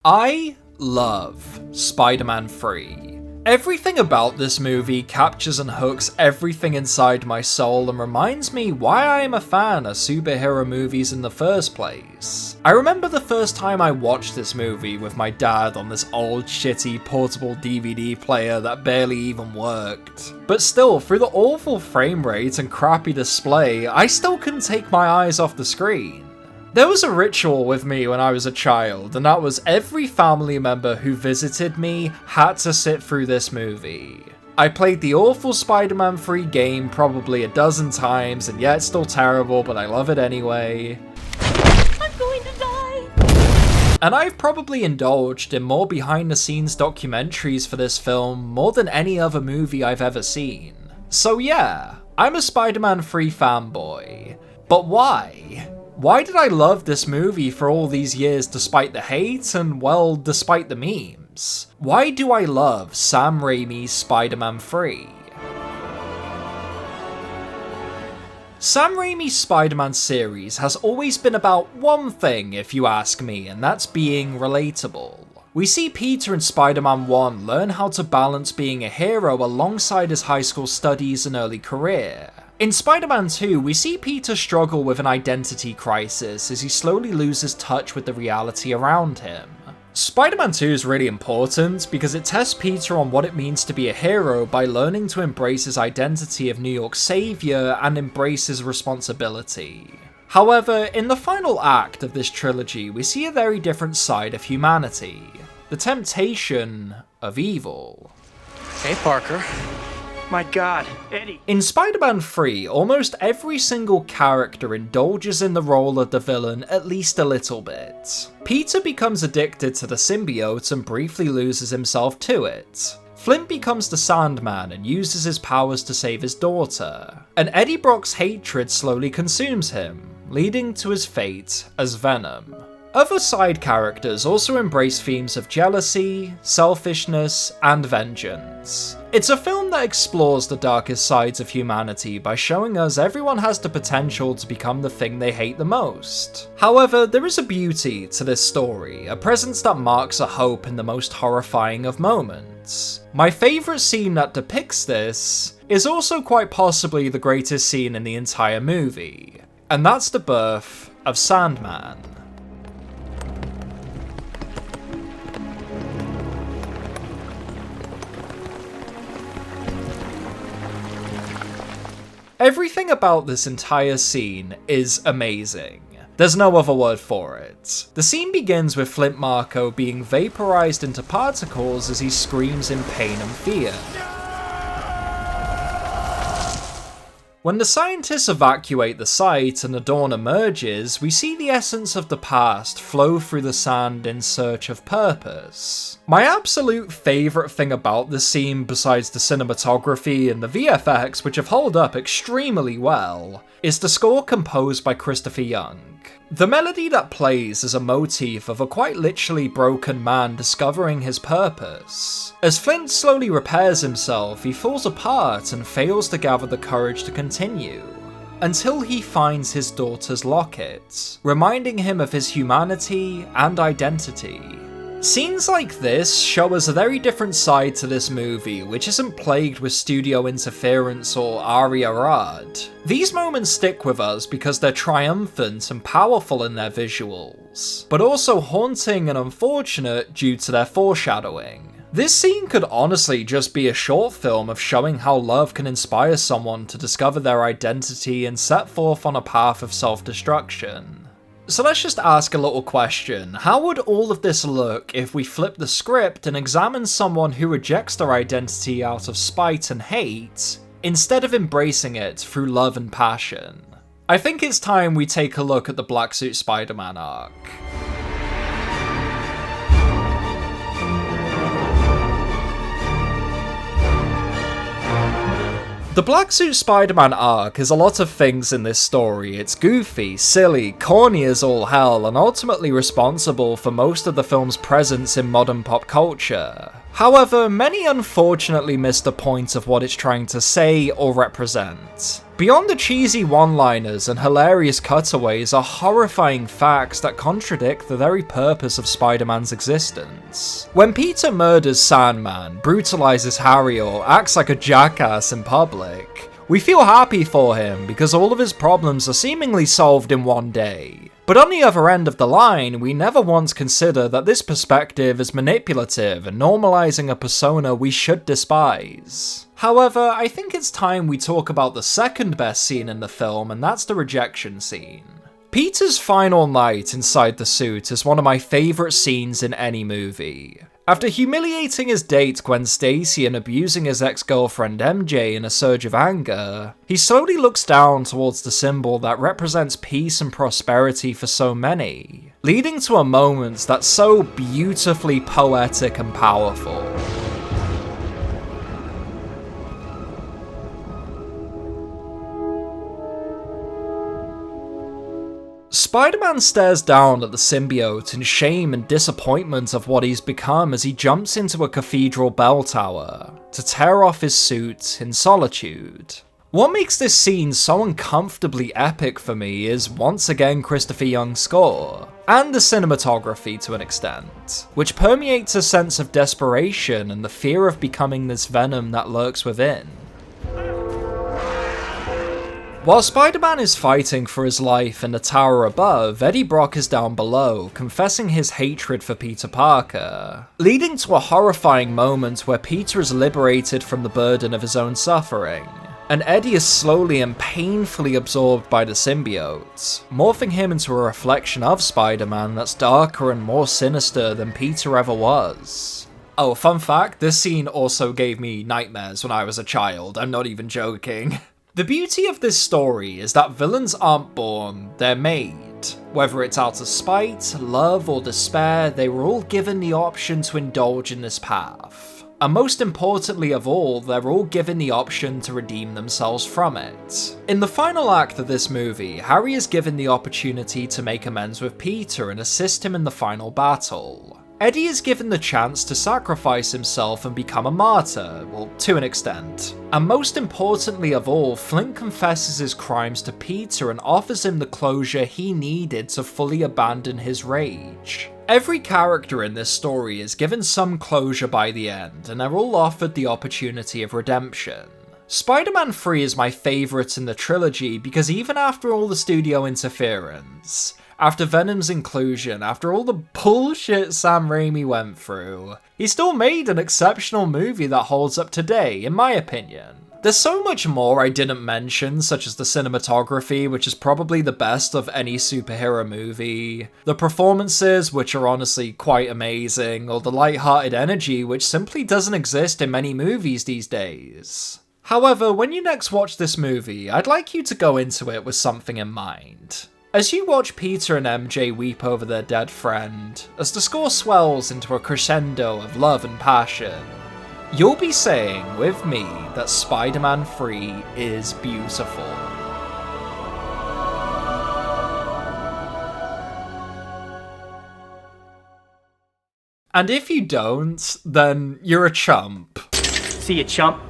I love Spider-Man 3. Everything about this movie captures and hooks everything inside my soul and reminds me why I am a fan of superhero movies in the first place. I remember the first time I watched this movie with my dad on this old shitty portable DVD player that barely even worked. But still, through the awful frame rate and crappy display, I still couldn't take my eyes off the screen. There was a ritual with me when I was a child, and that was every family member who visited me had to sit through this movie. I played the awful Spider-Man 3 game probably a dozen times, and yeah, it's still terrible, but I love it anyway. I'm going to die! And I've probably indulged in more behind-the-scenes documentaries for this film more than any other movie I've ever seen. So yeah, I'm a Spider-Man 3 fanboy. But why? Why did I love this movie for all these years despite the hate and, well, despite the memes? Why do I love Sam Raimi's Spider-Man 3? Sam Raimi's Spider-Man series has always been about one thing, if you ask me, and that's being relatable. We see Peter in Spider-Man 1 learn how to balance being a hero alongside his high school studies and early career. In Spider-Man 2, we see Peter struggle with an identity crisis as he slowly loses touch with the reality around him. Spider-Man 2 is really important because it tests Peter on what it means to be a hero by learning to embrace his identity of New York's savior and embrace his responsibility. However, in the final act of this trilogy, we see a very different side of humanity: the temptation of evil. Hey, Parker. My God, Eddie. In Spider-Man 3, almost every single character indulges in the role of the villain at least a little bit. Peter becomes addicted to the symbiote and briefly loses himself to it. Flint becomes the Sandman and uses his powers to save his daughter. And Eddie Brock's hatred slowly consumes him, leading to his fate as Venom. Other side characters also embrace themes of jealousy, selfishness, and vengeance. It's a film that explores the darkest sides of humanity by showing us everyone has the potential to become the thing they hate the most. However, there is a beauty to this story, a presence that marks a hope in the most horrifying of moments. My favourite scene that depicts this is also quite possibly the greatest scene in the entire movie, and that's the birth of Sandman. Everything about this entire scene is amazing. There's no other word for it. The scene begins with Flint Marko being vaporized into particles as he screams in pain and fear. When the scientists evacuate the site and the dawn emerges, we see the essence of the past flow through the sand in search of purpose. My absolute favourite thing about this scene, besides the cinematography and the VFX, which have held up extremely well, is the score composed by Christopher Young. The melody that plays is a motif of a quite literally broken man discovering his purpose. As Flint slowly repairs himself, he falls apart and fails to gather the courage to continue, until he finds his daughter's locket, reminding him of his humanity and identity. Scenes like this show us a very different side to this movie, which isn't plagued with studio interference or aria-rad. These moments stick with us because they're triumphant and powerful in their visuals, but also haunting and unfortunate due to their foreshadowing. This scene could honestly just be a short film of showing how love can inspire someone to discover their identity and set forth on a path of self-destruction. So let's just ask a little question. How would all of this look if we flip the script and examine someone who rejects their identity out of spite and hate, instead of embracing it through love and passion? I think it's time we take a look at the Black Suit Spider-Man arc. The Black Suit Spider-Man arc is a lot of things in this story. It's goofy, silly, corny as all hell, and ultimately responsible for most of the film's presence in modern pop culture. However, many unfortunately miss the point of what it's trying to say or represent. Beyond the cheesy one-liners and hilarious cutaways are horrifying facts that contradict the very purpose of Spider-Man's existence. When Peter murders Sandman, brutalizes Harry, or acts like a jackass in public, we feel happy for him because all of his problems are seemingly solved in one day. But on the other end of the line, we never once consider that this perspective is manipulative and normalizing a persona we should despise. However, I think it's time we talk about the second best scene in the film, and that's the rejection scene. Peter's final night inside the suit is one of my favourite scenes in any movie. After humiliating his date Gwen Stacy and abusing his ex-girlfriend MJ in a surge of anger, he slowly looks down towards the symbol that represents peace and prosperity for so many, leading to a moment that's so beautifully poetic and powerful. Spider-Man stares down at the symbiote in shame and disappointment of what he's become as he jumps into a cathedral bell tower to tear off his suit in solitude. What makes this scene so uncomfortably epic for me is once again Christopher Young's score, and the cinematography to an extent, which permeates a sense of desperation and the fear of becoming this venom that lurks within. While Spider-Man is fighting for his life in the tower above, Eddie Brock is down below, confessing his hatred for Peter Parker, leading to a horrifying moment where Peter is liberated from the burden of his own suffering, and Eddie is slowly and painfully absorbed by the symbiote, morphing him into a reflection of Spider-Man that's darker and more sinister than Peter ever was. Oh, fun fact, this scene also gave me nightmares when I was a child, I'm not even joking. The beauty of this story is that villains aren't born, they're made. Whether it's out of spite, love, or despair, they were all given the option to indulge in this path. And most importantly of all, they're all given the option to redeem themselves from it. In the final act of this movie, Harry is given the opportunity to make amends with Peter and assist him in the final battle. Eddie is given the chance to sacrifice himself and become a martyr, well, to an extent. And most importantly of all, Flint confesses his crimes to Peter and offers him the closure he needed to fully abandon his rage. Every character in this story is given some closure by the end, and they're all offered the opportunity of redemption. Spider-Man 3 is my favourite in the trilogy because even after all the studio interference, after Venom's inclusion, after all the bullshit Sam Raimi went through, he still made an exceptional movie that holds up today, in my opinion. There's so much more I didn't mention, such as the cinematography, which is probably the best of any superhero movie, the performances, which are honestly quite amazing, or the light-hearted energy, which simply doesn't exist in many movies these days. However, when you next watch this movie, I'd like you to go into it with something in mind. As you watch Peter and MJ weep over their dead friend, as the score swells into a crescendo of love and passion, you'll be saying with me that Spider-Man 3 is beautiful. And if you don't, then you're a chump. See you, chump.